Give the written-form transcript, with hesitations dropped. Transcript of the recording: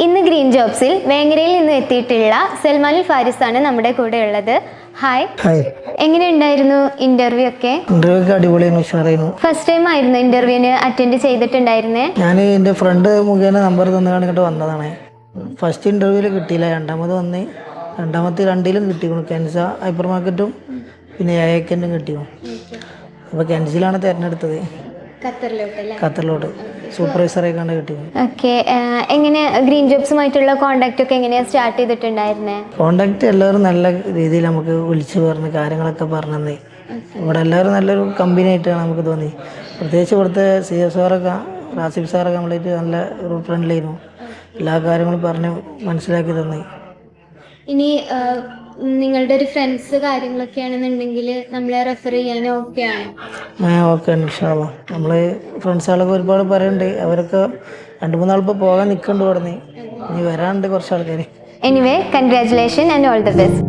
ഇന്ന് ഗ്രീൻ ജോബ്സിൽ വേങ്ങരയിൽ നിന്ന് എത്തിയിട്ടുള്ള സൽമാൻ ഫാരിസ് ആണ് നമ്മുടെ കൂടെ ഉള്ളത്. ഹായ്. എങ്ങനെയുണ്ടായിരുന്നു ഇന്റർവ്യൂ ഒക്കെ? അടിപൊളിയായിരുന്നു, ഉഷാറായിരുന്നു. ഫസ്റ്റ് ടൈം ആയിരുന്നു ഇന്റർവ്യൂവിന് അറ്റൻഡ് ചെയ്തിട്ടുണ്ടായിരുന്നേ? ഞാൻ എൻ്റെ ഫ്രണ്ട് മുഖേന നമ്പർ തന്നുകൊണ്ട് ഇങ്ങോട്ട് വന്നതാണ്. ഫസ്റ്റ് ഇന്റർവ്യൂവിൽ കിട്ടിയില്ല, രണ്ടാമത് വന്ന് രണ്ടിലും കിട്ടിയിരുന്നു. കെൻസ ഹൈപ്പർ മാർക്കറ്റും പിന്നെ ഏക്കൻറ്റും കിട്ടിയിരുന്നു. അപ്പോൾ കെൻസിലാണ് തിരഞ്ഞെടുത്തത്, ഖത്തറിലോട്ട് സൂപ്പർവൈസറെ കണ്ട് കിട്ടിയിരുന്നു. ഓക്കെ, എങ്ങനെ ഗ്രീൻ ജോബ്സുമായിട്ടുള്ള കോണ്ടാക്ട് ഒക്കെ എങ്ങനെയാണ് സ്റ്റാർട്ട് ചെയ്തിട്ടുണ്ടായിരുന്നേ? കോണ്ടാക്ട് എല്ലാവരും നല്ല രീതിയിൽ നമുക്ക് വിളിച്ചു പറഞ്ഞ് കാര്യങ്ങളൊക്കെ പറഞ്ഞത്. ഇവിടെ എല്ലാവരും നല്ലൊരു കമ്പനി ആയിട്ടാണ് നമുക്ക് തോന്നി. പ്രത്യേകിച്ച് ഇവിടുത്തെ CS സാറൊക്കെ, റാസിഫ് സാറൊക്കെ നമ്മളായിട്ട് നല്ല ഒരു ഫ്രണ്ട്ലിയായിരുന്നു. എല്ലാ കാര്യങ്ങളും പറഞ്ഞ് മനസ്സിലാക്കി തന്നി. ഇനി നിങ്ങളുടെ ഒരു ഫ്രണ്ട്സ് കാര്യങ്ങളൊക്കെ ആണെന്നുണ്ടെങ്കിൽ നമ്മളെ റെഫർ ചെയ്യാൻ ഓക്കെയാണ്? ഓക്കെ, ഇൻഷാല്ലാ. നമ്മൾ ഫ്രണ്ട്സുകളൊക്കെ ഒരുപാട് പറയുന്നുണ്ട്. അവരൊക്കെ 2-3 നാളിപ്പോൾ പോകാൻ നിൽക്കുന്നുണ്ട്. ഇവിടെ നിന്ന് ഇനി വരാനുണ്ട് കുറച്ച് ആൾക്കാർ. Anyway, congratulation and all the best.